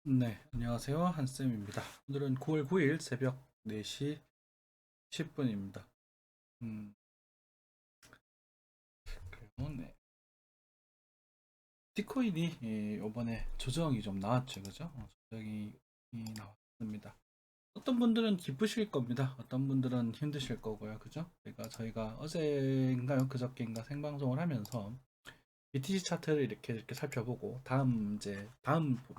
네, 안녕하세요. 한쌤입니다. 오늘은 9월 9일 새벽 4시 10분입니다. 음, 그리고 네. 비트코인이 이번에 조정이 좀 나왔죠, 그죠? 조정이 나왔습니다. 어떤 분들은 기쁘실 겁니다. 어떤 분들은 힘드실 거고요, 그죠? 그러니까 저희가 어제인가요, 그저께인가 생방송을 하면서 BTC 차트를 이렇게 살펴보고 다음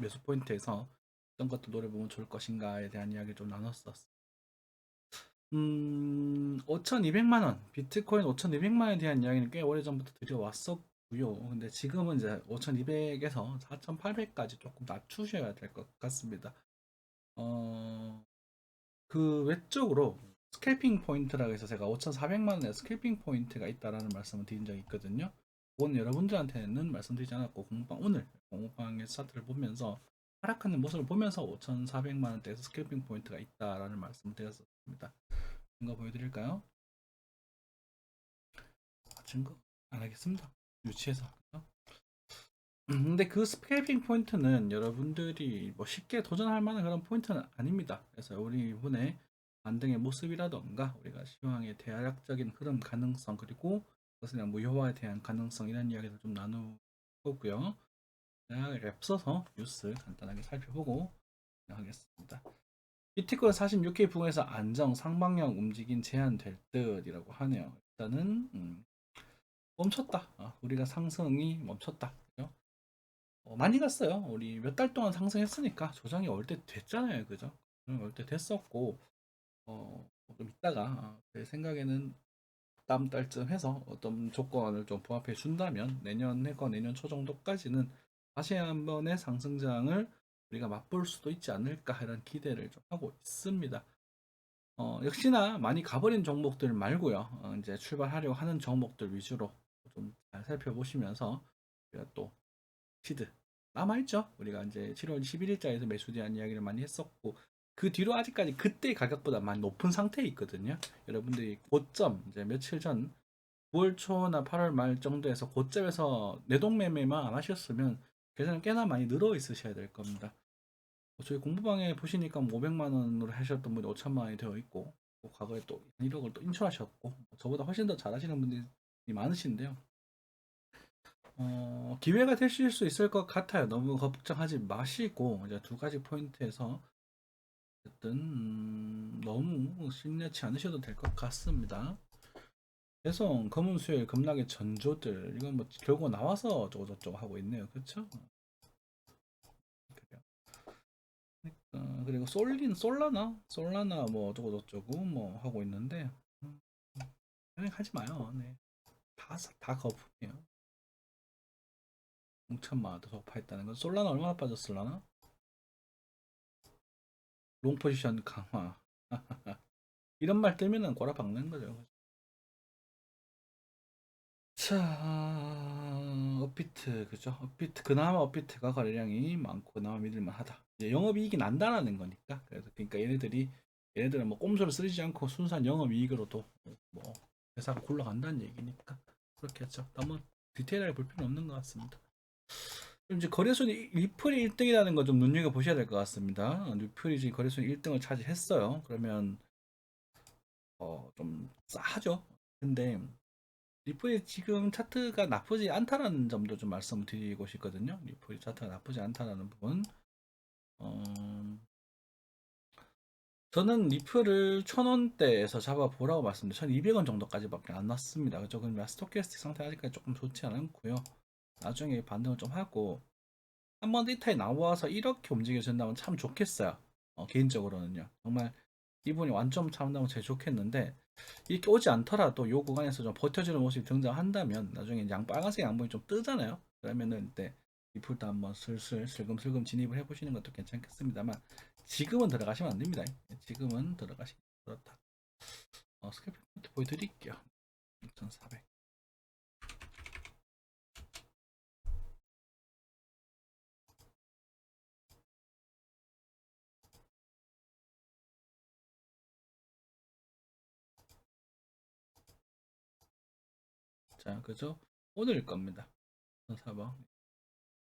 매수 포인트에서 어떤 것도 노려보면 좋을 것인가에 대한 이야기를 좀 나눴었어요. 5,200만 원, 비트코인 5,200만 원에 대한 이야기는 꽤 오래전부터 드려왔었고요. 근데 지금은 이제 5,200에서 4,800까지 조금 낮추셔야 될 것 같습니다. 어, 그 외적으로 스캘핑 포인트라고 해서 제가 5,400만 원에 스캘핑 포인트가 있다라는 말씀을 드린 적이 있거든요. 그건 여러분들한테는 말씀드리지 않았고 오늘 공방의 차트를 보면서 하락하는 모습을 보면서 5,400만 원대에서 스캘핑 포인트가 있다라는 말씀을 드렸었습니다. 증거 보여드릴까요? 증거 안 하겠습니다. 유치해서. 근데 그 스케일핑 포인트는 여러분들이 뭐 쉽게 도전할 만한 그런 포인트는 아닙니다. 그래서 우리 이번에 반등의 모습이라던가 우리가 시황의 대략적인 흐름 가능성 그리고 그것에 대한 무효화에 대한 가능성 이런 이야기를 좀 나누고요. 앞서서 뉴스 간단하게 살펴보고 하겠습니다. 비트코인 46K 부근에서 안정 상방향 움직임 제한될 듯이라고 하네요. 일단은 멈췄다. 우리가 상승이 멈췄다. 그죠? 많이 갔어요. 우리 몇 달 동안 상승했으니까 조정이 올 때 됐잖아요. 그죠? 올 때 됐었고, 좀 있다가, 제 생각에는 다음 달쯤 해서 어떤 조건을 좀 부합해 준다면 내년 내년 초 정도까지는 다시 한 번의 상승장을 우리가 맛볼 수도 있지 않을까 이런 기대를 좀 하고 있습니다. 역시나 많이 가버린 종목들 말고요. 이제 출발하려고 하는 종목들 위주로 좀 잘 살펴보시면서 우리가 또 시드 남아있죠. 우리가 이제 7월 11일자에서 매수에 대한 이야기를 많이 했었고 그 뒤로 아직까지 그때 가격보다 많이 높은 상태에 있거든요. 여러분들이 고점 이제 며칠 전 9월 초나 8월 말 정도에서 고점에서 내동매매만 안 하셨으면 계산은 꽤나 많이 늘어 있으셔야 될 겁니다. 저희 공부방에 보시니까 500만 원으로 하셨던 분이 5천만 원이 되어 있고 과거에 또 1억을 또 인출하셨고 저보다 훨씬 더 잘하시는 분들이 많으신데요. 기회가 되실 수 있을 것 같아요. 너무 걱정하지 마시고 이제 두 가지 포인트에서 어쨌든 너무 심려치 않으셔도 될 것 같습니다. 배송, 검은 수요일, 급락의 전조들 이건 뭐 결국 나와서 어쩌고저쩌고 하고 있네요. 그렇죠? 그래요. 그리고 솔라나 뭐 어쩌고저쩌고 뭐 하고 있는데 그냥 하지 마요. 네. 다 거품이에요. 6천만 원도 돌파했다는 건 솔라나 얼마나 빠졌을라나? 롱 포지션 강화. 이런 말 뜨면은 꼬라 박는 거죠. 자, 업비트, 그죠? 업비트, 그나마 업비트가 거래량이 많고, 그나마 믿을만하다. 이제 영업이익이 난다라는 거니까. 그러니까 얘네들은 뭐 꼼수를 쓰지 않고 순수한 영업이익으로도 뭐, 회사가 굴러간다는 얘기니까. 그렇겠죠. 너무 디테일하게 볼 필요는 없는 것 같습니다. 그럼 이제 거래손이 리플이 1등이라는 거 좀 눈여겨보셔야 될 것 같습니다. 리플이 지금 거래손 1등을 차지했어요. 그러면, 좀 싸하죠. 근데, 리플이 지금 차트가 나쁘지 않다라는 점도 좀 말씀드리고 싶거든요. 리플이 차트가 나쁘지 않다라는 부분. 어, 저는 리플을 1,000원대에서 잡아보라고 말씀드렸는데 1,200원 정도까지밖에 안 났습니다. 그죠? 그럼 스토캐스틱 상태 아직까지 조금 좋지 않고요. 나중에 반등을 좀 하고 한번 데이터에 나와서 이렇게 움직여준다면 참 좋겠어요. 개인적으로는요. 정말 이분이 완점 참다면 제일 좋겠는데 이렇게 오지 않더라도 이 구간에서 좀 버텨주는 모습이 등장한다면 나중에 빨간색 양봉이 좀 뜨잖아요. 그러면은 이때 리플도 한번 슬슬 슬금슬금 진입을 해보시는 것도 괜찮겠습니다만 지금은 들어가시면 안 됩니다. 지금은 들어가시면 그렇다. 스케프 포인트 보여드릴게요. 6,400. 자, 그죠? 오늘 겁니다. 1,400.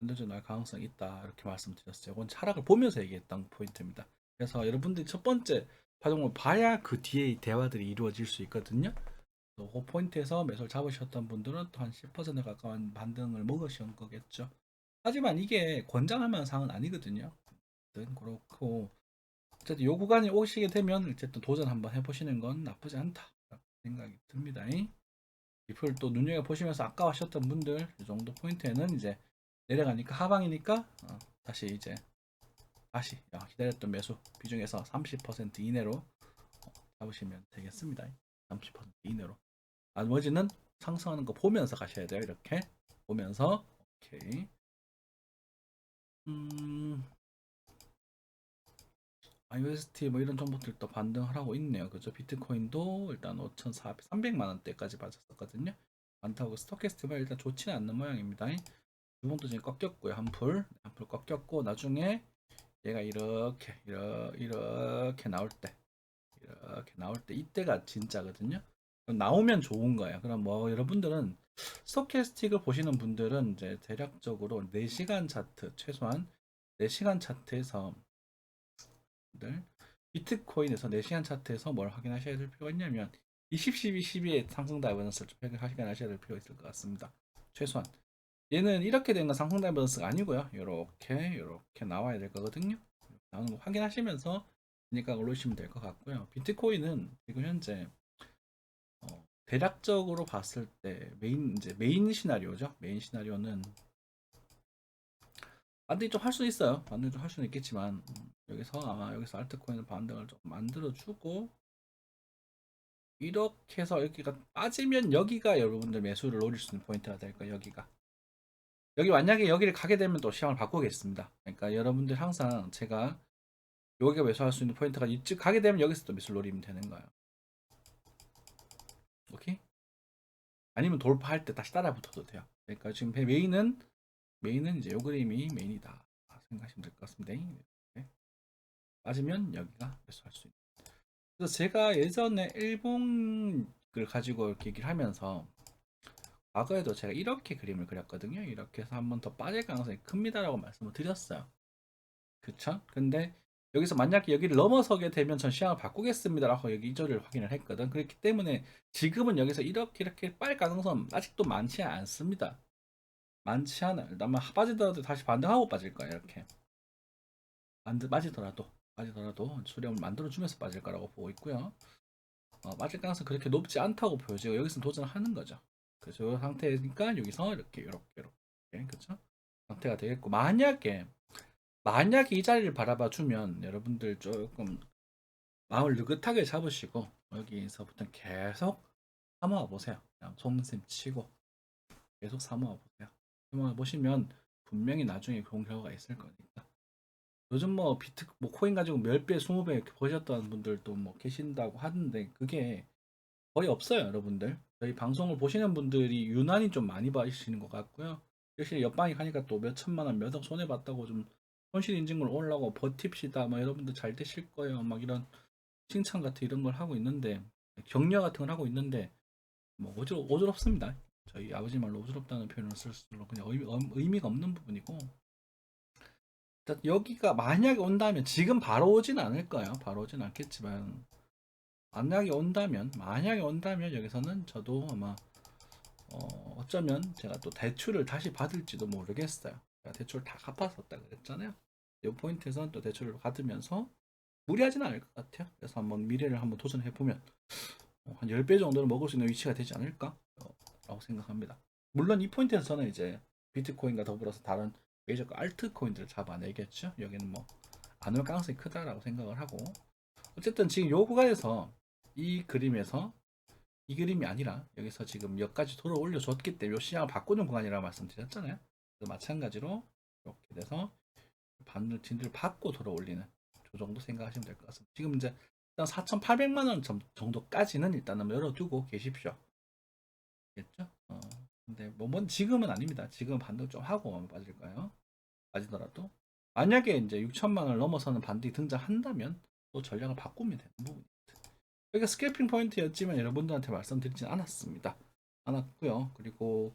건드려날 가능성이 있다 이렇게 말씀드렸어요. 이건 하락을 보면서 얘기했던 포인트입니다. 그래서 여러분들이 첫 번째 파동을 봐야 그 뒤에 대화들이 이루어질 수 있거든요. 그 포인트에서 매수를 잡으셨던 분들은 또 한 10% 가까운 반등을 먹으신 거겠죠. 하지만 이게 권장할 만한 상황은 아니거든요. 그렇고 어쨌든 요 구간에 오시게 되면 어쨌든 도전 한번 해보시는 건 나쁘지 않다 생각이 듭니다. 이풀 또 눈여겨보시면서 아까 하셨던 분들 이 정도 포인트에는 이제 내려가니까 하방이니까 다시 이제 기다렸던 매수 비중에서 30% 이내로 잡으시면 되겠습니다. 30% 이내로. 나머지는 상승하는 거 보면서 가셔야 돼요. 이렇게 보면서. 오케이. IOST 뭐 이런 정보들도 반등을 하고 있네요. 그죠? 비트코인도 일단 5,400, 300만 원대까지 빠졌었거든요. 많다고 스토캐스틱은 일단 좋지는 않는 모양입니다. 이번도 지금 꺾였고요. 한풀 꺾였고 나중에 얘가 이렇게 나올 때 이때가 진짜거든요. 나오면 좋은 거예요. 그럼 뭐 여러분들은 스토캐스틱을 보시는 분들은 이제 대략적으로 4시간 차트 최소한 4시간 차트에서 비트코인에서 4시간 차트에서 뭘 확인하셔야 될 필요가 있냐면 20, 12, 12의 상승 다이버전스를 좀 확인하셔야 될 필요가 있을 것 같습니다. 최소한 얘는 이렇게 된 건 상승 다이버전스가 아니고요. 이렇게 나와야 될 거거든요. 나오는 거 확인하시면서 그러니까 올리시면 될 것 같고요. 비트코인은 지금 현재 대략적으로 봤을 때 메인 시나리오죠. 메인 시나리오는 반등이 좀 할 수 있어요. 반등 좀 할 수는 있겠지만 여기서 아마 여기서 알트코인을 반등을 좀 만들어주고 이렇게 해서 여기가 빠지면 여기가 여러분들 매수를 노릴 수 있는 포인트가 될 거예요. 여기 만약에 여기를 가게 되면 또 시장을 바꾸겠습니다. 그러니까 여러분들 항상 제가 여기가 매수할 수 있는 포인트가 이쪽 가게 되면 여기서 또 매수를 노리면 되는 거예요. 오케이? 아니면 돌파할 때 다시 따라 붙어도 돼요. 그러니까 지금 메인은 이제 요 그림이 메인이다 생각하시면 될 것 같습니다. 네. 빠지면 여기가 매수할 수 있는. 그래서 제가 예전에 일본을 가지고 이렇게 얘기를 하면서 과거에도 제가 이렇게 그림을 그렸거든요. 이렇게 해서 한 번 더 빠질 가능성이 큽니다라고 말씀을 드렸어요. 그쵸? 근데 여기서 만약에 여기를 넘어서게 되면 전 시장을 바꾸겠습니다라고 여기 이조를 확인을 했거든. 그렇기 때문에 지금은 여기서 이렇게 빠질 가능성 아직도 많지 않습니다. 많지 않아요. 아마 빠지더라도 다시 반등하고 빠질 거예요. 이렇게 빠지더라도 수렴을 만들어주면서 빠질 거라고 보고 있고요. 빠질 가능성 그렇게 높지 않다고 보여지고 여기서 도전하는 거죠. 그래서 이 상태니까 여기서 이렇게 그쵸? 상태가 되겠고 만약에 이 자리를 바라봐 주면 여러분들 조금 마음을 느긋하게 잡으시고 여기서부터 계속 사모아 보세요. 그냥 속셈 치고 계속 사모아 보세요. 사모아 보시면 분명히 나중에 좋은 결과가 있을 거니까. 요즘 뭐 뭐 코인 가지고 10배, 20배 이렇게 버셨던 분들도 뭐 계신다고 하는데 그게 거의 없어요, 여러분들. 저희 방송을 보시는 분들이 유난히 좀 많이 봐주시는 것 같고요. 역시 옆방에 가니까 또 몇 천만 원, 몇억 손해봤다고 좀 손실 인증을 올라고 버팁시다. 뭐 여러분들 잘 되실 거예요. 막 이런 칭찬 같은 이런 걸 하고 있는데 격려 같은 걸 하고 있는데 뭐 오조롭습니다. 저희 아버지 말로 오조롭다는 표현을 쓸수록 그냥 의미가 없는 부분이고 여기가 만약에 온다면 지금 바로 오진 않을 거예요. 바로 오진 않겠지만 만약에 온다면 여기서는 저도 아마 어쩌면 제가 또 대출을 다시 받을지도 모르겠어요. 제가 대출 다 갚았었다 그랬잖아요. 이 포인트에서는 또 대출을 받으면서 무리하지는 않을 것 같아요. 그래서 한번 미래를 한번 도전해 보면 한 10배 정도는 먹을 수 있는 위치가 되지 않을까? 라고 생각합니다. 물론 이 포인트에서 저는 이제 비트코인과 더불어서 다른 메이저 알트코인들을 잡아내겠죠. 여기는 뭐 안 올 가능성이 크다라고 생각을 하고 어쨌든 지금 요 구간에서 이 그림에서 이 그림이 아니라 여기서 지금 여기까지 돌아 올려줬기 때문에 요 시장을 바꾸는 구간이라고 말씀드렸잖아요. 마찬가지로 이렇게 돼서 진들을 받고 돌아 올리는 저 정도 생각하시면 될 것 같습니다. 지금 이제 일단 4,800만 원 정도까지는 일단은 열어두고 계십시오. 겠죠? 근데 뭐 지금은 아닙니다. 지금 반등 좀 하고 빠질 거예요. 빠지더라도 만약에 이제 6천만 원을 넘어서는 반등이 등장한다면 또 전략을 바꾸면 되는 부분입니다. 여기가 스캘핑 포인트였지만 여러분들한테 말씀드리진 않았습니다. 않았고요. 그리고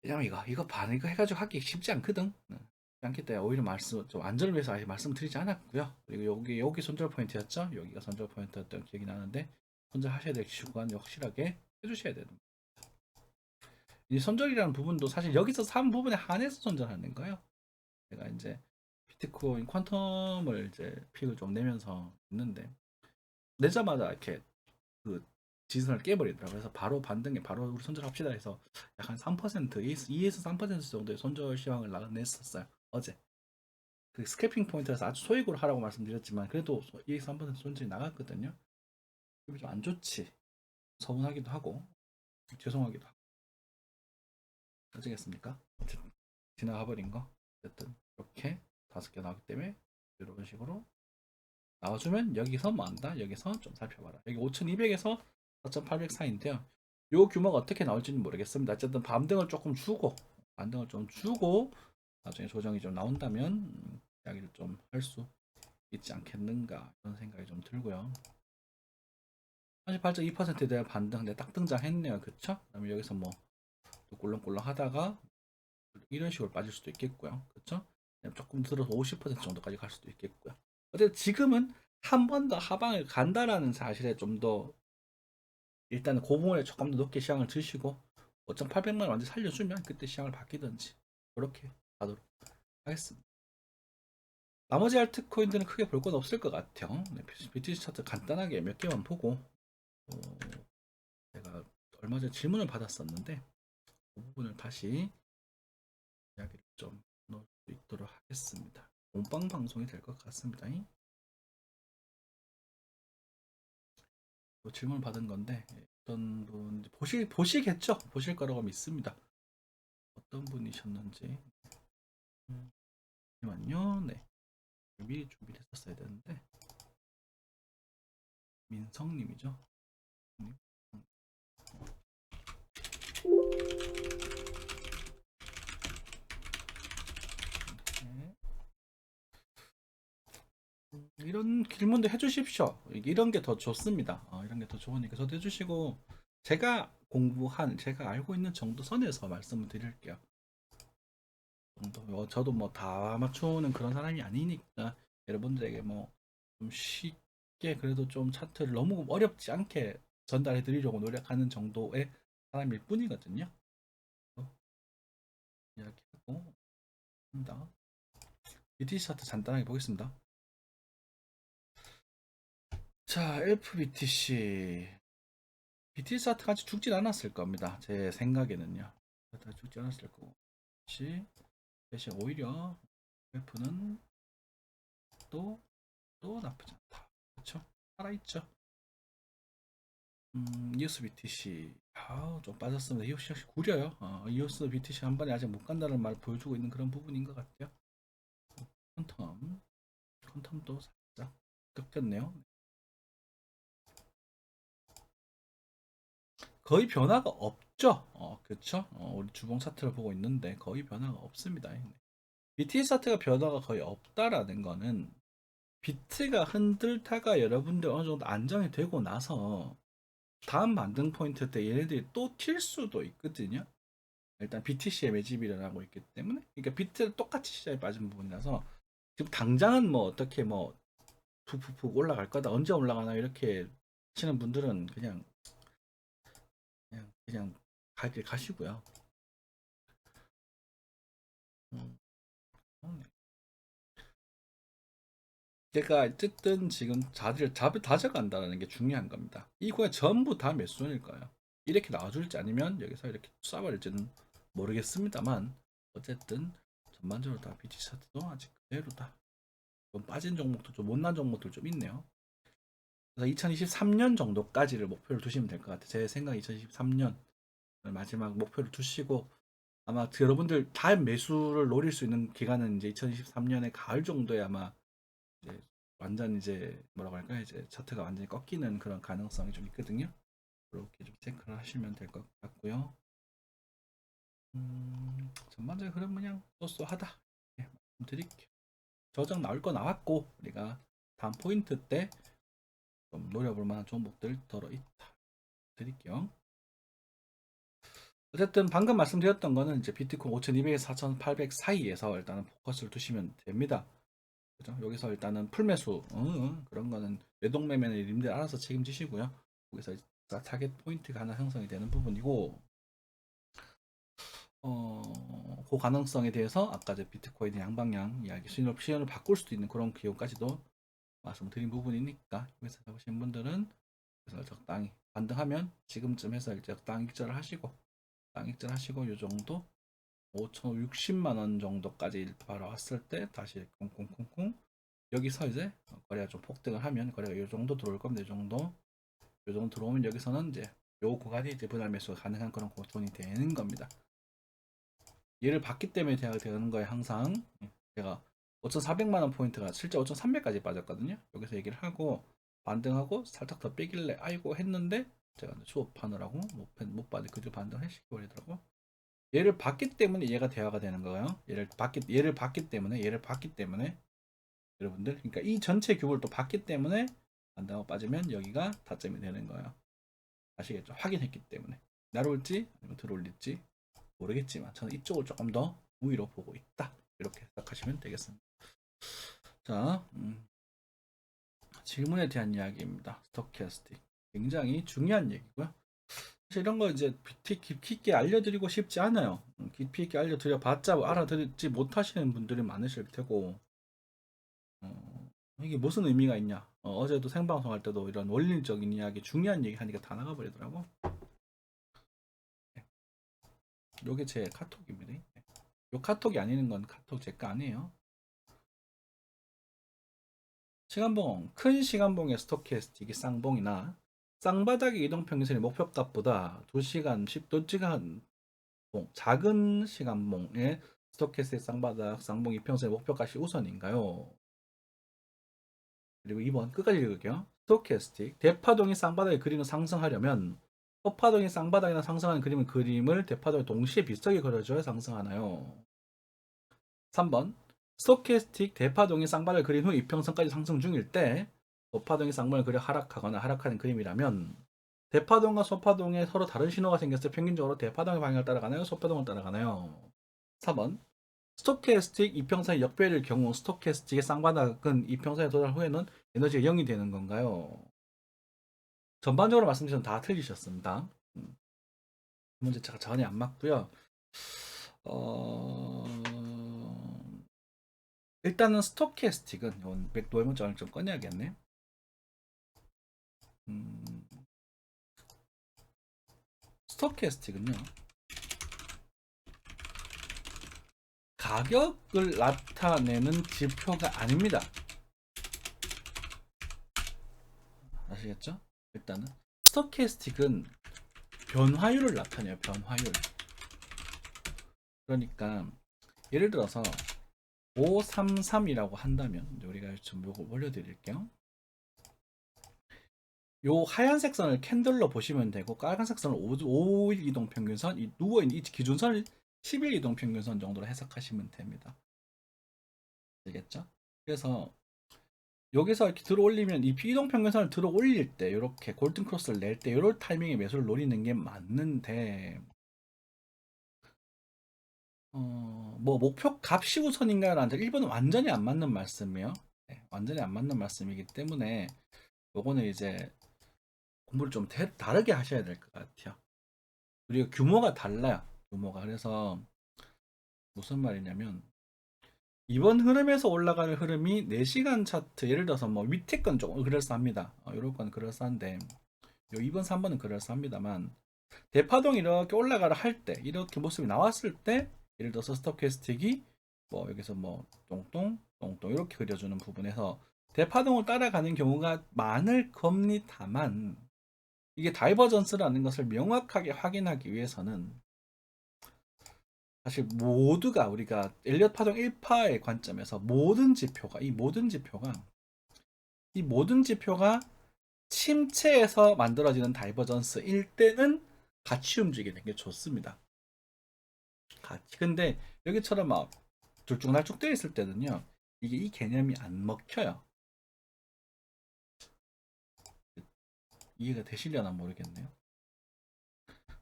왜냐면 이거 반 이거 해가지고 하기 쉽지 않거든. 쉽지 않기 때문에 오히려 말씀 좀 안전을 위해서 아예 말씀드리지 않았고요. 그리고 여기 손절 포인트였죠. 여기가 손절 포인트였던 기억이 나는데 손절하셔야 될 기준관 확실하게 해주셔야 됩니다. 이 손절이라는 부분도 사실 여기서 산 부분에 한해서 손절하는 거예요. 제가 이제 비트코인 퀀텀을 이제 픽을 좀 내면서 있는데 내자마자 이렇게 그 지선을 깨버리더라고요. 그래서 바로 반등에 바로 우리 손절합시다 해서 약간 3% 2에서 3% 정도의 손절 시황을 나냈었어요. 어제 그 스캐핑 포인트에서 아주 소액으로 하라고 말씀드렸지만 그래도 2에서 3% 손절이 나갔거든요. 기분이 좀 안 좋지. 서운하기도 하고 죄송하기도 하고 아시겠습니까? 어쨌든 지나가 버린 거 어쨌든 이렇게 5개 나왔기 때문에 이런 식으로 나와주면 여기서 뭐 한다? 여기서 좀 살펴봐라. 여기 5200에서 4800 사이인데요. 요 규모가 어떻게 나올지는 모르겠습니다. 어쨌든 반등을 조금 주고 반등을 좀 주고 나중에 조정이 좀 나온다면 이야기를 좀 할 수 있지 않겠는가 이런 생각이 좀 들고요. 38.2%에 대한 반등 딱 등장했네요. 그쵸? 그다음에 여기서 뭐 꿀렁꿀렁 하다가 이런 식으로 빠질 수도 있겠고요. 그쵸? 조금 들어서 50% 정도까지 갈 수도 있겠고요. 어쨌든 지금은 한 번 더 하방을 간다라는 사실에 좀 더 일단은 고봉을 조금 더 높게 시장을 드시고 5,800만 원 완전 살려주면 그때 시장을 바뀌든지 그렇게 가도록 하겠습니다. 나머지 알트코인들은 크게 볼 건 없을 것 같아요. 네, BTC 차트 간단하게 몇 개만 보고 제가 얼마 전에 질문을 받았었는데 그 부분을 다시 이야기를 좀 넣을 수 있도록 하겠습니다. 몸빵 방송이 될 것 같습니다. 뭐 질문 받은 건데 어떤 분 보시겠죠? 보실 거라고 믿습니다. 어떤 분이셨는지 잠시만요. 네, 미리 준비를 했었어야 되는데 민성님이죠. 네. 이런 질문도 해주십시오. 이런 게 더 좋습니다. 이런 게 더 좋으니까 저도 해주시고 제가 공부한 제가 알고 있는 정도 선에서 말씀을 드릴게요. 저도 뭐 다 맞추는 그런 사람이 아니니까 여러분들에게 뭐 좀 쉽게 그래도 좀 차트를 너무 어렵지 않게 전달해 드리려고 노력하는 정도의 사람일 뿐이거든요. 이야기하고 합니다. BTC 차트 간단하게 보겠습니다. 자, BTC 차트가 아직 죽진 않았을 겁니다. 제 생각에는요. 다 죽지 않았을 거고. 대신 오히려 F는 또 나쁘지 않다. 그렇죠? 살아있죠. 이오스 BTC 좀 빠졌습니다. 이오스 역시 구려요. 이오스 BTC 한 번에 아직 못 간다는 말 보여주고 있는 그런 부분인 것 같아요. 퀀텀도 살짝 꺾였네요. 거의 변화가 없죠. 그렇죠. 우리 주봉 차트를 보고 있는데 거의 변화가 없습니다. BTS 차트가 변화가 거의 없다라는 거는 비트가 흔들다가 여러분들 어느 정도 안정이 되고 나서 다음 반등 포인트 때 얘네들이 또 튈 수도 있거든요. 일단 BTC의 매집이 일어나고 있기 때문에 그러니까 비트를 똑같이 시장에 빠진 부분이라서 지금 당장은 뭐 어떻게 뭐 푹푹푹 올라갈 거다 언제 올라가나 이렇게 치는 분들은 그냥 가길 가시고요. 음, 네. 제가 어쨌든 지금 잡을 다져간다는 게 중요한 겁니다. 이 구간 전부 다 매수일 거예요. 이렇게 나와줄지 아니면 여기서 이렇게 쏴버릴지는 모르겠습니다만 어쨌든 전반적으로 다 BT 차트도 아직 그대로다. 좀 빠진 종목도 좀 못난 종목들 좀 있네요. 그래서 2023년 정도까지를 목표를 두시면 될 것 같아요. 제 생각 2023년 마지막 목표를 두시고 아마 여러분들 다음 매수를 노릴 수 있는 기간은 이제 2023년의 가을 정도에 아마 이제 완전 이제 뭐라고 할까요? 이제 차트가 완전히 꺾이는 그런 가능성이 좀 있거든요. 그렇게 좀 체크를 하시면 될 것 같고요. 전반적인 흐름 그냥 쏘쏘하다. 예, 말씀드릴게요. 저장 나올 거 나왔고 우리가 다음 포인트 때 좀 노려볼 만한 종목들 들어 있다. 드릴게요. 어쨌든 방금 말씀드렸던 거는 이제 비트코인 5200에서 4800 사이에서 일단은 포커스를 두시면 됩니다. 그죠? 여기서 일단은 풀매수 그런 거는 매동매매는 님들 알아서 책임지시고요. 여기서 타겟 포인트가 하나 형성이 되는 부분이고 그 가능성에 대해서 아까 저 비트코인의 양방향 이야기 시연을 바꿀 수도 있는 그런 기호까지도 말씀드린 부분이니까 여기서 잡으신 분들은 그래서 적당히 반등하면 지금쯤 해서 이제 적당히 익절을 하시고 땅 익절하시고 요 정도 5,560만 원 정도까지 바라왔을 때 다시 콩콩콩콩 여기서 이제 거래가 좀 폭등을 하면 거래가 요 정도 들어올 겁니다. 요 정도 들어오면 여기서는 이제 요 구간이 이제 분할 매수가 가능한 그런 고ton이 되는 겁니다. 얘를 봤기 때문에 되는 거예요. 항상 제가 5,400만 원 포인트가 실제 5,300까지 빠졌거든요. 여기서 얘기를 하고 반등하고 살짝 더 빼길래 아이고 했는데 제가 수업하느라고 못 받을 그저 반등을 시켜버리더라고. 얘를 봤기 때문에 얘가 대화가 되는 거예요. 얘를 봤기 때문에 여러분들 그러니까 이 전체 규모를 또 봤기 때문에 반등하고 빠지면 여기가 타점이 되는 거예요. 아시겠죠? 확인했기 때문에 내려올지 아니면 들어올릴지 모르겠지만 저는 이쪽을 조금 더 우위로 보고 있다. 이렇게 생각하시면 되겠습니다. 자, 질문에 대한 이야기입니다. 스토캐스틱 굉장히 중요한 얘기고요. 사실 이런 거 이제 깊이 있게 알려드리고 싶지 않아요. 깊이 있게 알려드려봤자 알아듣지 못하시는 분들이 많으실 테고 이게 무슨 의미가 있냐. 어제도 생방송 할 때도 이런 원리적인 이야기 중요한 얘기 하니까 다 나가버리더라고. 네. 요게 제 카톡입니다. 네. 요 카톡이 아니는 건 카톡 제 거 아니에요. 시간봉, 큰 시간봉의 스토캐스틱이 쌍봉이나 쌍바닥의 이동평균선의 목표값보다 2시간, 2시간 봉, 작은 시간봉의 스토캐스틱 쌍바닥, 쌍봉 이평선의 목표값이 우선인가요? 그리고 2번 끝까지 읽을게요. 스토캐스틱, 대파동이 쌍바닥의 그림을 상승하려면 허파동이 쌍바닥이나 상승하는 그림을 대파동이 동시에 비슷하게 그려줘야 상승하나요? 3번 스토캐스틱 대파동이 쌍바닥을 그린 후 이평선까지 상승 중일 때 소파동이 쌍방을 그려 하락하거나 하락하는 그림이라면 대파동과 소파동에 서로 다른 신호가 생겼을 때 평균적으로 대파동의 방향을 따라가나요? 소파동을 따라가나요? 4번 스토캐스틱 이평선의 역배일 경우 스토캐스틱의 쌍바닥은 이평선에 도달 후에는 에너지가 0이 되는 건가요? 전반적으로 말씀드리면 다 틀리셨습니다. 문제 제가 전혀 안 맞고요. 어... 일단은 스토캐스틱은 노이문장을 좀 꺼내야겠네. 스토캐스틱은요. 가격을 나타내는 지표가 아닙니다. 아시겠죠? 일단은 스토캐스틱은 변화율을 나타내요. 변화율. 그러니까 예를 들어서 533이라고 한다면 우리가 좀 요거 올려드릴게요. 요 하얀색 선을 캔들로 보시면 되고 빨간색 선을 5일 이동 평균선, 이 누워있는 이 기준선을 10일 이동 평균선 정도로 해석하시면 됩니다. 알겠죠? 그래서 여기서 이렇게 들어 올리면 이 비이동 평균선을 들어 올릴 때 이렇게 골든 크로스를 낼 때 이럴 타이밍에 매수를 노리는 게 맞는데 뭐 목표 값이 우선인가요? 라는 1번은 완전히 안 맞는 말씀이에요. 네, 완전히 안 맞는 말씀이기 때문에 요거는 이제 공부를 좀 다르게 하셔야 될 것 같아요. 그리고 규모가 달라요. 규모가. 그래서 무슨 말이냐면 이번 흐름에서 올라가는 흐름이 4시간 차트 예를 들어서 뭐 밑에 건 조금 그럴싸합니다. 요럴 건 그럴싸한데 요 2번 3번은 그럴싸합니다만 대파동이 이렇게 올라가라 할 때 이렇게 모습이 나왔을 때 예를 들어서 스토캐스틱이 뭐 여기서 뭐 똥똥 똥똥 이렇게 그려주는 부분에서 대파동을 따라가는 경우가 많을 겁니다만 이게 다이버전스라는 것을 명확하게 확인하기 위해서는 사실 모두가 우리가 엘리엇 파동 1파의 관점에서 이 모든 지표가 침체에서 만들어지는 다이버전스일 때는 같이 움직이는 게 좋습니다. 같이. 근데 여기처럼 막 들쭉날쭉 되어 있을 때는요, 이게 이 개념이 안 먹혀요. 이해가 되시려나 모르겠네요.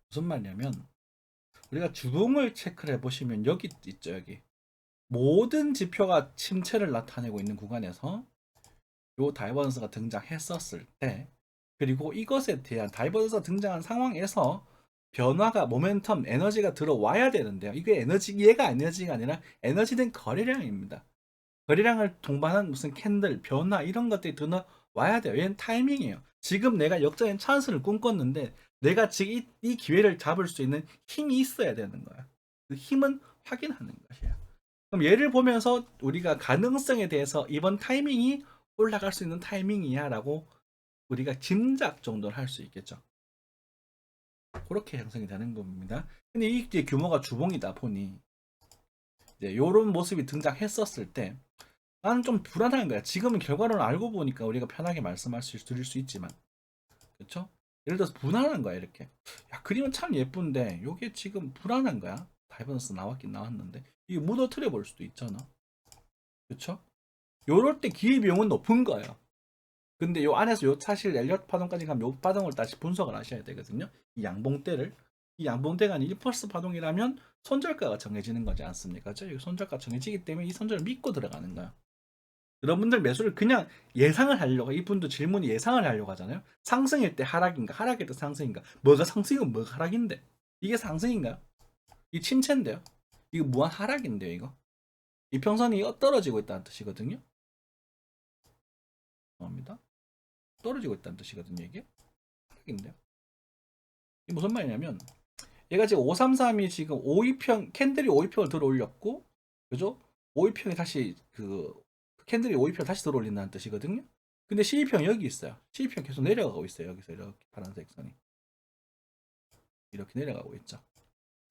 무슨 말이냐면 우리가 주봉을 체크를 해보시면 여기 있죠. 여기 모든 지표가 침체를 나타내고 있는 구간에서 요 다이버전스가 등장했었을 때, 그리고 이것에 대한 다이버전스가 등장한 상황에서 변화가, 모멘텀, 에너지가 들어와야 되는데요. 이게 얘가 에너지가 아니라 에너지는 거래량입니다. 거래량을 동반한 무슨 캔들, 변화 이런 것들이 들어와야 돼요. 얘는 타이밍이에요. 지금 내가 역전의 찬스를 꿈꿨는데 내가 지금 이 기회를 잡을 수 있는 힘이 있어야 되는 거야. 그 힘은 확인하는 것이에요. 그럼 얘를 보면서 우리가 가능성에 대해서 이번 타이밍이 올라갈 수 있는 타이밍이야 라고 우리가 짐작 정도를 할 수 있겠죠. 그렇게 형성이 되는 겁니다. 근데 이제 규모가 주봉이다 보니 이제 이런 모습이 등장했었을 때 나는 좀 불안한 거야. 지금은 결과론을 알고 보니까 우리가 편하게 드릴 수 있지만, 그렇죠? 예를 들어서 불안한 거야. 이렇게 야, 그림은 참 예쁜데 이게 지금 불안한 거야. 다이버넌스 나왔긴 나왔는데 이게 무너뜨려 볼 수도 있잖아. 그렇죠? 요럴 때 기회비용은 높은 거예요. 근데 요 안에서 요 사실 엘리어트 파동까지 가면 요 파동을 다시 분석을 하셔야 되거든요. 이 양봉대를. 이 양봉대가 아닌 1퍼스 파동이라면 손절가가 정해지는 거지 않습니까? 그렇죠? 이 손절가 정해지기 때문에 이 손절을 믿고 들어가는 거야. 여러분들 매수를 그냥 예상을 하려고, 이분도 질문이 예상을 하려고 하잖아요. 상승일 때 하락인가, 하락일 때 상승인가, 뭐가 상승이고 뭐가 하락인데, 이게 상승인가요? 이 침체인데요. 이거 무한 하락인데요. 이거 이평선이 떨어지고 있다는 뜻이거든요. 죄송합니다. 떨어지고 있다는 뜻이거든요. 이게 하락인데요. 이게 무슨 말이냐면 얘가 지금 533이 지금 5위평 캔들이 5위평을 들어 올렸고, 그죠? 5위평이 다시 캔들이 5위평을 다시 들어 올린다는 뜻이거든요. 근데 12평 여기 있어요. 12평 계속 내려가고 있어요. 여기서 이렇게 파란색 선이 이렇게 내려가고 있죠.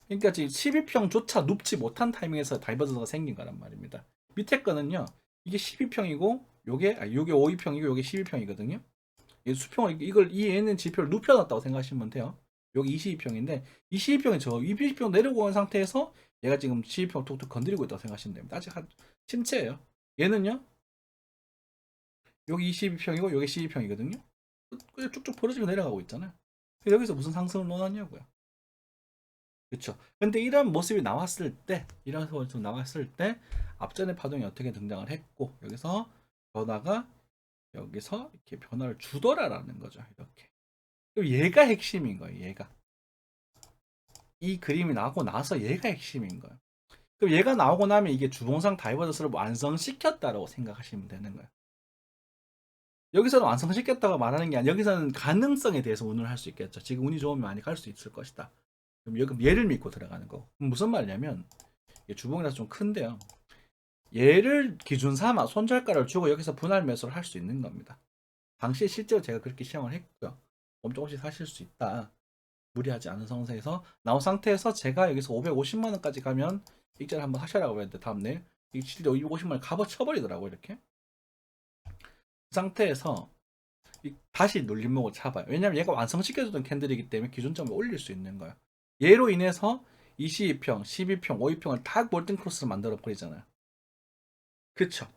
그러니까 지금 12평조차 눕지 못한 타이밍에서 다이버전스가 생긴 거란 말입니다. 밑에 거는요. 이게 12평이고 요게 5위평이고 요게 12평이거든요. 수평을 이걸 이 얘는 지표를 눕혀놨다고 생각하시면 돼요. 여기 22평인데 22평이 저 22평 내려고 온 상태에서 얘가 지금 12평 툭툭 건드리고 있다고 생각하시면 됩니다. 아직 한 침체예요. 얘는요. 여기 22평이고 여기 12평이거든요. 그냥 쭉쭉 벌어지고 내려가고 있잖아요. 여기서 무슨 상승을 논하냐고요. 그렇죠. 근데 이런 모습이 나왔을 때, 이런 모습이 나왔을 때 앞전의 파동이 어떻게 등장을 했고 여기서 변화가 여기서 이렇게 변화를 주더라라는 거죠. 이렇게. 그럼 얘가 핵심인 거예요. 얘가. 이 그림이 나오고 나서 얘가 핵심인 거예요. 그럼 얘가 나오고 나면 이게 주봉상 다이버전스를 완성시켰다라고 생각하시면 되는 거예요. 여기서는 완성시켰다고 말하는 게 아니라 여기서는 가능성에 대해서 운을 할 수 있겠죠. 지금 운이 좋으면 많이 갈 수 있을 것이다. 그럼 여기 얘를 믿고 들어가는 거. 무슨 말이냐면 주봉이라서 좀 큰데요. 얘를 기준 삼아 손절가를 주고 여기서 분할 매수를 할 수 있는 겁니다. 당시에 실제로 제가 그렇게 시험을 했고요. 조금씩 사실 수 있다. 무리하지 않은 상태에서 나온 상태에서 제가 여기서 550만 원까지 가면 익절 한번 하셔라고 했는데 다음날 이 실제 250만 원 값어 쳐버리더라고 이렇게. 그 상태에서 다시 눌림목을 잡아요. 왜냐면 얘가 완성시켜주던 캔들이기 때문에 기준점을 올릴 수 있는 거예요. 얘로 인해서 22평, 12평, 5위평을 다 골든 크로스를 만들어 버리잖아요. 그쵸?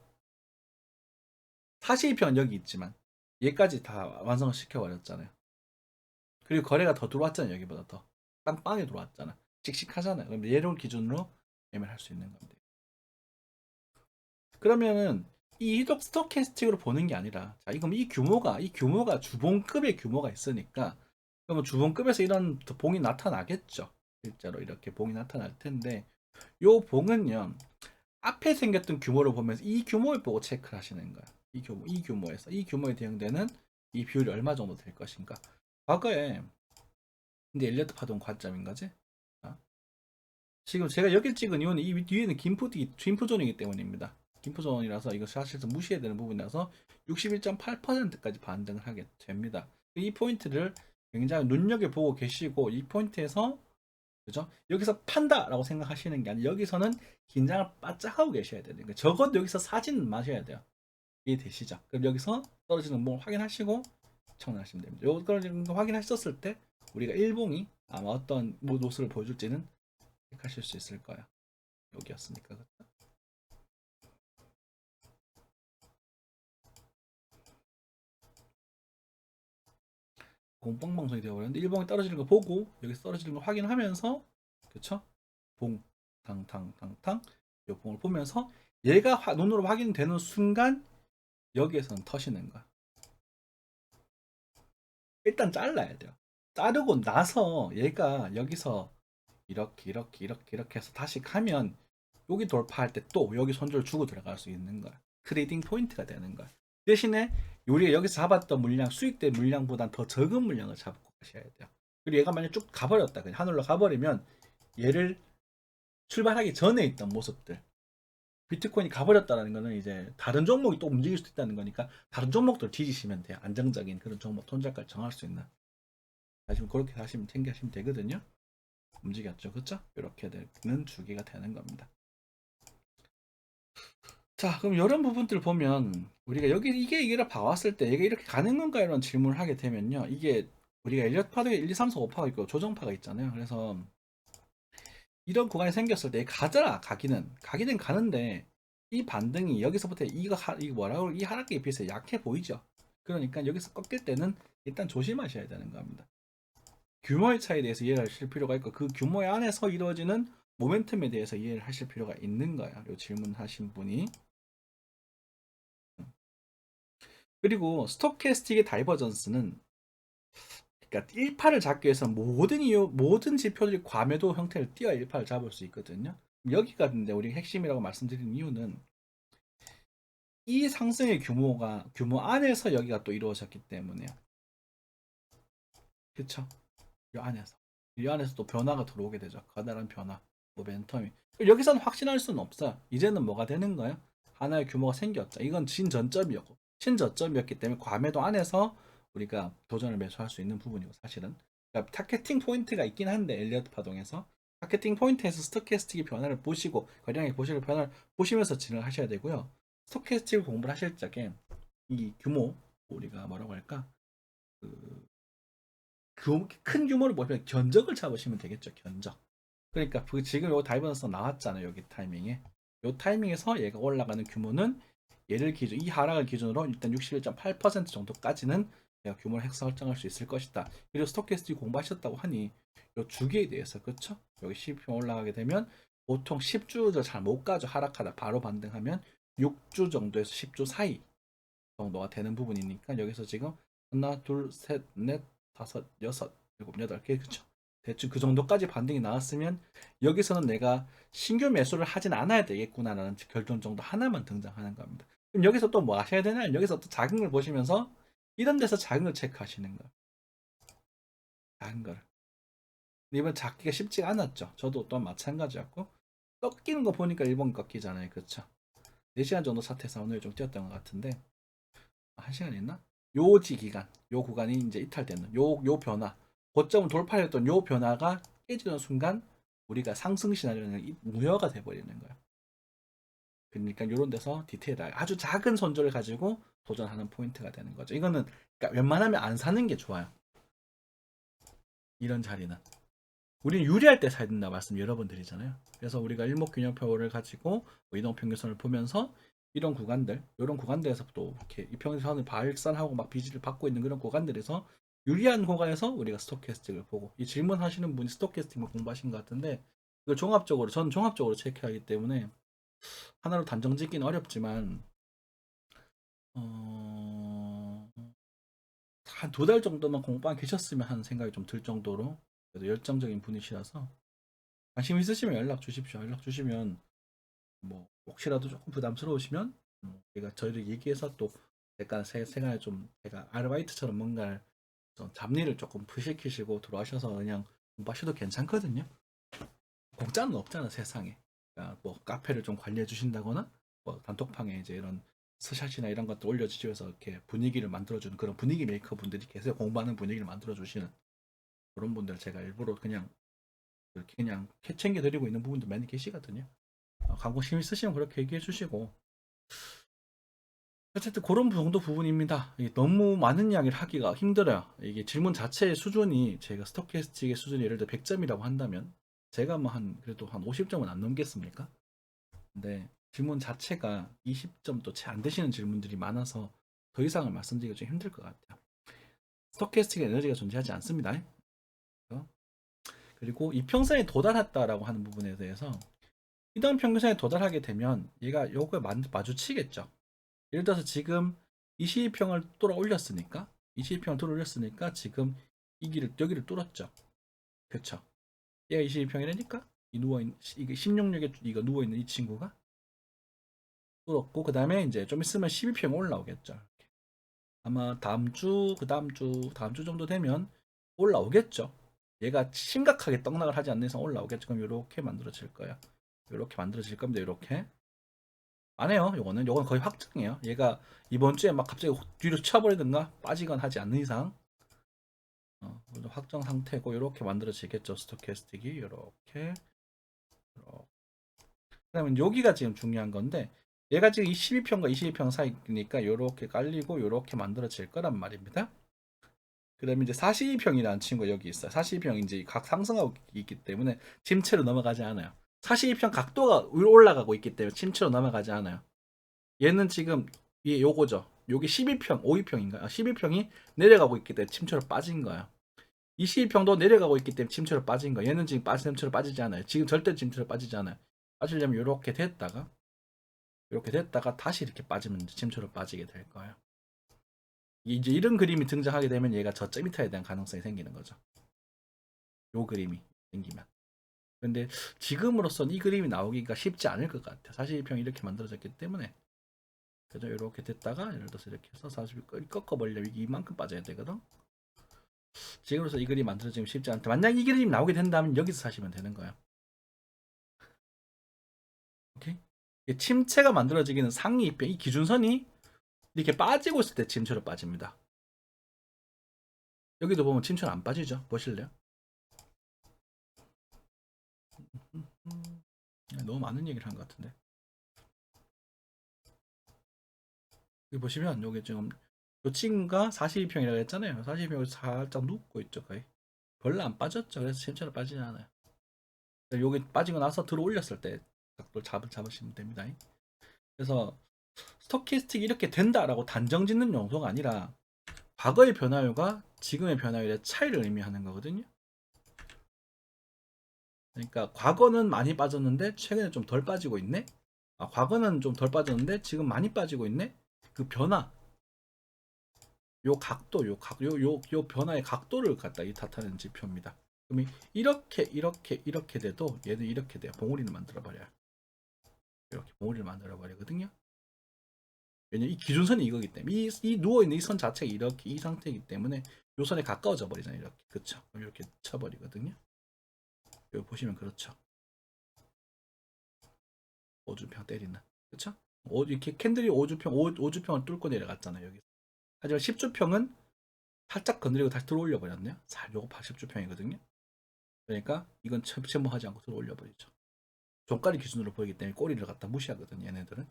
42평은 여기 있지만 얘까지 다 완성을 시켜버렸잖아요. 그리고 거래가 더 들어왔잖아요. 여기보다 더 빵빵히 들어왔잖아. 씩씩하잖아요. 그럼 얘를 기준으로 매매를 할 수 있는 건데. 그러면은 이 이덕 스토캐스틱으로 보는 게 아니라, 자, 이건 이 규모가 주봉급의 규모가 있으니까, 그러면 주봉급에서 이런 봉이 나타나겠죠. 실제로 이렇게 봉이 나타날 텐데, 요 봉은요, 앞에 생겼던 규모를 보면서 이 규모를 보고 체크를 하시는 거예요. 이 규모에 대응되는 이 비율이 얼마 정도 될 것인가. 과거에, 근데 엘리어트 파동 관점인 거지? 지금 제가 여기 찍은 이유는 이 뒤에는 김프존이기 때문입니다. 김프존이라서 이거 사실 무시해야 되는 부분이라서 61.8%까지 반등을 하게 됩니다. 이 포인트를 굉장히 눈여겨보고 계시고, 이 포인트에서, 그죠? 여기서 판다라고 생각하시는 게 아니라 여기서는 긴장을 바짝 하고 계셔야 되는 거예요. 적어도 여기서 사진은 마셔야 돼요. 이해되시죠? 그럼 여기서 떨어지는 몸을 확인하시고 청산하시면 됩니다. 이걸 확인하셨을 때 우리가 일봉이 아마 어떤 모습을 보여줄지는 하실 수 있을 거야. 여기였으니까. 그렇죠? 공뽕 방송이 되어버렸는데 일봉이 떨어지는 거 보고 여기서 떨어지는 거 확인하면서 그쵸? 봉, 탕탕탕탕. 요 봉을 보면서 얘가 눈으로 확인되는 순간 여기에서는 터지는 거야. 일단 잘라야 돼요. 자르고 나서 얘가 여기서 이렇게 해서 다시 가면 여기 돌파할 때 또 여기 손절 주고 들어갈 수 있는 거야. 트레이딩 포인트가 되는 거야. 대신에 우리가 여기서 잡았던 물량, 수익된 물량보다 더 적은 물량을 잡고 가셔야 돼요. 그리고 얘가 만약 쭉 가버렸다, 그냥 하늘로 가버리면 얘를 출발하기 전에 있던 모습들, 비트코인이 가버렸다는 거는 이제 다른 종목이 또 움직일 수도 있다는 거니까 다른 종목들 뒤지시면 돼요. 안정적인 그런 종목 손절가를 정할 수 있는. 하시면 그렇게 하시면 챙겨하시면 되거든요. 움직였죠, 그쵸? 이렇게 되는 주기가 되는 겁니다. 자, 그럼 이런 부분들 보면 우리가 여기 이게 봐왔을 때 이게 이렇게 가는 건가 이런 질문을 하게 되면요, 이게 우리가 엘리엇 파도에 1, 2, 3, 4, 5파가 있고 조정파가 있잖아요. 그래서 이런 구간이 생겼을 때 가기는 가는데 이 반등이 여기서부터 이 뭐라고 이 하락에 비해서 약해 보이죠. 그러니까 여기서 꺾일 때는 일단 조심하셔야 되는 겁니다. 규모의 차이에 대해서 이해를 하실 필요가 있고 그 규모의 안에서 이루어지는 모멘텀에 대해서 이해를 하실 필요가 있는 거야. 요 질문하신 분이. 그리고 스토캐스틱의 다이버전스는, 그러니까 1파를 잡기 위해서 모든 지표들이 과매도 형태를 띄어 1파를 잡을 수 있거든요. 여기가 근데 우리 핵심이라고 말씀드린 이유는 이 상승의 규모 안에서 여기가 또 이루어졌기 때문에요. 그쵸? 이 안에서 또 변화가 들어오게 되죠. 커다란 변화, 모멘텀이. 여기서는 확신할 수는 없어요. 이제는 뭐가 되는 거예요? 하나의 규모가 생겼죠. 이건 신저점이었기 때문에 과매도 안에서 우리가 도전을 매수할 수 있는 부분이고, 사실은. 그러니까 타겟팅 포인트가 있긴 한데, 엘리어트 파동에서 타겟팅 포인트에서 스토캐스틱의 변화를 보시고 거량의 보시는 변화를 보시면서 진행을 하셔야 되고요. 스토캐스틱을 공부를 하실 적에 이 규모, 우리가 뭐라고 할까, 큰 규모를 보시면 견적을 잡으시면 되겠죠. 견적. 그러니까 지금 요 다이버전스 나왔잖아요. 여기 타이밍에. 요 타이밍에서 얘가 올라가는 규모는 이 하락을 기준으로 일단 61.8% 정도까지는 내가 규모를 설정할 수 있을 것이다. 그리고 스토캐스틱 공부하셨다고 하니 요 주기에 대해서, 그쵸? 여기 CPM 올라가게 되면 보통 10주도 잘 못 가죠. 하락하다 바로 반등하면 6주 정도에서 10주 사이 정도가 되는 부분이니까 여기서 지금 하나, 둘, 셋, 넷, 다섯, 여섯, 일곱, 여덟 개, 그쵸? 대충 그 정도까지 반등이 나왔으면 여기서는 내가 신규 매수를 하진 않아야 되겠구나라는 결론 정도 하나만 등장하는 겁니다. 그럼 여기서 또 뭐 하셔야 되냐? 여기서 또 작은 걸 보시면서 이런 데서 작은 걸 체크하시는 거예요. 작은 걸. 이번 잡기가 쉽지가 않았죠. 저도 또한 마찬가지였고, 꺾이는 거 보니까 일본 꺾이잖아요. 그쵸? 4시간 정도 사태에서 오늘 좀 뛰었던 것 같은데, 1시간 있나? 요지 기간, 요 구간이 이제 이탈되는 요 변화, 고점을 돌파했던 요 변화가 깨지는 순간 우리가 상승 시나리오는 무효가 돼버리는 거야. 그러니까 이런 데서 디테일하게 아주 작은 손절을 가지고 도전하는 포인트가 되는 거죠. 이거는 그러니까 웬만하면 안 사는 게 좋아요. 이런 자리는 우리는 유리할 때 사야 된다 말씀 여러 번 드리잖아요. 그래서 우리가 일목균형표를 가지고 이동평균선을 보면서 이런 구간들에서 또 이렇게 이평선을 발산하고 막 비지를 받고 있는 그런 구간들에서 유리한 구간에서 우리가 스토캐스틱을 보고, 이 질문하시는 분이 스토캐스틱을 공부하신 것 같은데 이걸 저는 종합적으로 체크하기 때문에 하나로 단정 짓기는 어렵지만 어... 한 2달 정도만 공부만 계셨으면 하는 생각이 좀 들 정도로 그래도 열정적인 분이시라서 관심 있으시면 연락 주십시오. 연락 주시면 뭐 혹시라도 조금 부담스러우시면 제가 저희를 얘기해서 또 약간 생활에 좀 제가 아르바이트처럼 뭔가 좀 잡일을 조금 부시키시고 들어와셔서 그냥 공부하셔도 괜찮거든요. 공짜는 없잖아 세상에. 그러니까 뭐 카페를 좀 관리해 주신다거나 뭐 단톡방에 이제 이런 스샷이나 이런 것도 올려주시면서 이렇게 분위기를 만들어주는 그런 분위기 메이커 분들이 계세요. 공부하는 분위기를 만들어주시는 그런 분들 제가 일부러 그냥 이렇게 그냥 챙겨 드리고 있는 부분도 많이 계시거든요. 관심이 있으시면 그렇게 얘기해 주시고, 어쨌든 그런 정도 부분입니다. 이게 너무 많은 이야기를 하기가 힘들어요. 이게 질문 자체의 수준이 제가 스토캐스틱의 수준이 예를 들어 100점이라고 한다면 제가 뭐 그래도 한 50점은 안 넘겠습니까? 근데 질문 자체가 20점도 채 안 되시는 질문들이 많아서 더 이상을 말씀드리기가 좀 힘들 것 같아요. 스토캐스틱의 에너지가 존재하지 않습니다. 그리고 이평선에 도달했다라고 하는 부분에 대해서 이동 평균선에 도달하게 되면 얘가 요거에 마주치겠죠. 예를 들어서 지금 22평을 뚫어 올렸으니까 22평을 뚫어 올렸으니까 지금 이 길을 여기를 뚫었죠. 그쵸? 얘가 22평이라니까 이 누워있는 이게 16력에 이거 누워있는 이 친구가 뚫었고 그 다음에 이제 좀 있으면 12평 올라오겠죠. 아마 다음 주, 그 다음 주 정도 되면 올라오겠죠. 얘가 심각하게 떡락을 하지 않는 이상 올라오겠죠. 그럼 이렇게 만들어질 거예요. 이렇게 만들어질 겁니다. 이렇게. 안 해요. 요거는 거의 확정이에요. 얘가 이번 주에 막 갑자기 뒤로 쳐버리든가 빠지거나 하지 않는 이상 확정 상태고 이렇게 만들어지겠죠. 스토캐스틱이 이렇게. 그러면 여기가 지금 중요한 건데 얘가 지금 12평과 22평 사이니까 이렇게 깔리고 이렇게 만들어질 거란 말입니다. 그다음에 이제 42평이라는 친구가 여기 있어요. 42평이 이제 각 상승하고 있기 때문에 침체로 넘어가지 않아요. 42평 각도가 위로 올라가고 있기 때문에 침체로 넘어가지 않아요. 얘는 지금 얘 요거죠. 요게 12평, 52평인가? 12평이 내려가고 있기 때문에 침체로 빠진 거예요. 22평도 내려가고 있기 때문에 침체로 빠진 거예요. 얘는 지금 침체로 빠지지 않아요. 지금 절대 침체로 빠지지 않아요. 빠지려면 이렇게 됐다가 다시 이렇게 빠지면 침체로 빠지게 될 거예요. 이제 이런 그림이 등장하게 되면 얘가 저점 이탈에 대한 가능성이 생기는 거죠. 요 그림이 생기면. 근데 지금으로선 이 그림이 나오기가 쉽지 않을 것 같아요. 42평이 이렇게 만들어졌기 때문에. 그죠? 이렇게 됐다가 예를 들어서 이렇게 해서 40을 꺾어버리려면 이만큼 빠져야 되거든. 지금으로서 이 그림이 만들어지면 쉽지 않다. 만약 이 그림이 나오게 된다면 여기서 사시면 되는 거예요. 오케이? 침체가 만들어지기는 상위 입병, 이 기준선이 이렇게 빠지고 있을 때 침체로 빠집니다. 여기도 보면 침체는 안 빠지죠. 보실래요? 너무 많은 얘기를 한 것 같은데. 여기 보시면 여기 지금 요 친구가 42평이라고 했잖아요. 42평을 살짝 눕고 있죠. 거의 별로 안 빠졌죠. 그래서 침체로 빠지지 않아요. 여기 빠지고 나서 들어 올렸을 때 각도를 잡으시면 됩니다. 그래서 스토캐스틱이 이렇게 된다라고 단정 짓는 용도가 아니라 과거의 변화율과 지금의 변화율의 차이를 의미하는 거거든요. 그러니까 과거는 많이 빠졌는데 최근에 좀 덜 빠지고 있네. 과거는 좀 덜 빠졌는데 지금 많이 빠지고 있네. 그 변화, 요 각도, 요 변화의 각도를 갖다 이 탓하는 지표입니다. 그럼 이렇게 돼도 얘는 이렇게 돼요. 봉우리를 만들어 버려요. 이렇게 봉우리를 만들어 버리거든요. 왜냐면 이 기준선이 이거기 때문에 이 누워있는 이 선 자체가 이렇게 이 상태이기 때문에 요 선에 가까워져 버리잖아요. 이렇게. 그쵸? 이렇게 쳐버리거든요. 여기 보시면 그렇죠. 오주평 때리는. 그쵸? 이렇게 캔들이 오주평을 뚫고 내려갔잖아요. 여기. 하지만 10주평은 살짝 건드리고 다시 들어올려 버렸네요. 요거 10주평이거든요. 그러니까 이건 첨부하지 않고 들어올려 버리죠. 종가리 기준으로 보이기 때문에 꼬리를 갖다 무시하거든 얘네들은.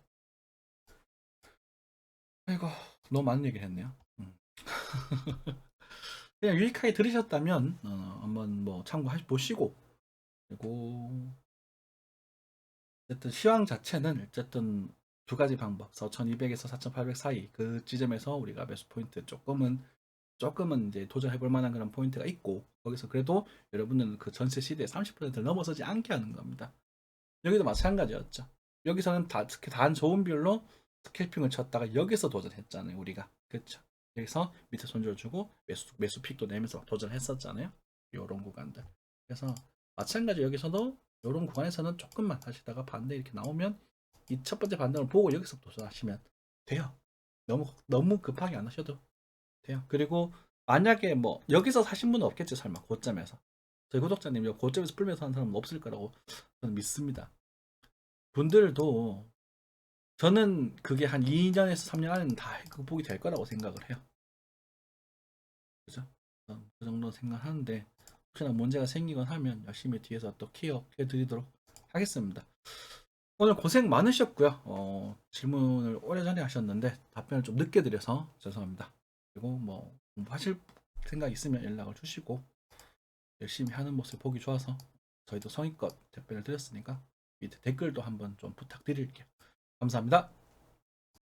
아이고 너무 많은 얘기를 했네요. 그냥 유익하게 들으셨다면 한번 뭐 참고해 보시고 그리고 어쨌든 시황 자체는 어쨌든 두 가지 방법 4,200에서 4,800 사이 그 지점에서 우리가 매수 포인트 조금은 이제 도전해 볼 만한 그런 포인트가 있고 거기서 그래도 여러분은 그 전세 시대의 30%를 넘어서지 않게 하는 겁니다. 여기도 마찬가지였죠. 여기서는 특히 단 좋은 비율로 스캘핑을 쳤다가 여기서 도전했잖아요. 우리가. 그렇죠. 여기서 밑에 손절 주고 매수 픽도 내면서 도전했었잖아요. 요런 구간들. 그래서 마찬가지 여기서도 요런 구간에서는 조금만 하시다가 반대 이렇게 나오면 이 첫 번째 반등을 보고 여기서 도전하시면 돼요. 너무 급하게 안 하셔도 돼요. 그리고 만약에 뭐 여기서 사신 분은 없겠지 설마 고점에서. 저희 구독자님 고점에서 풀면서 하는 사람은 없을 거라고 저는 믿습니다. 분들도 저는 그게 한 2년에서 3년 안에는 다 극복이 될 거라고 생각을 해요. 그죠? 그 정도 생각하는데 혹시나 문제가 생기건 하면 열심히 뒤에서 또 케어해 드리도록 하겠습니다. 오늘 고생 많으셨고요. 질문을 오래전에 하셨는데 답변을 좀 늦게 드려서 죄송합니다. 그리고 뭐 공부하실 생각 있으면 연락을 주시고 열심히 하는 모습 보기 좋아서 저희도 성의껏 답변을 드렸으니까 밑에 댓글도 한번 좀 부탁드릴게요. 감사합니다.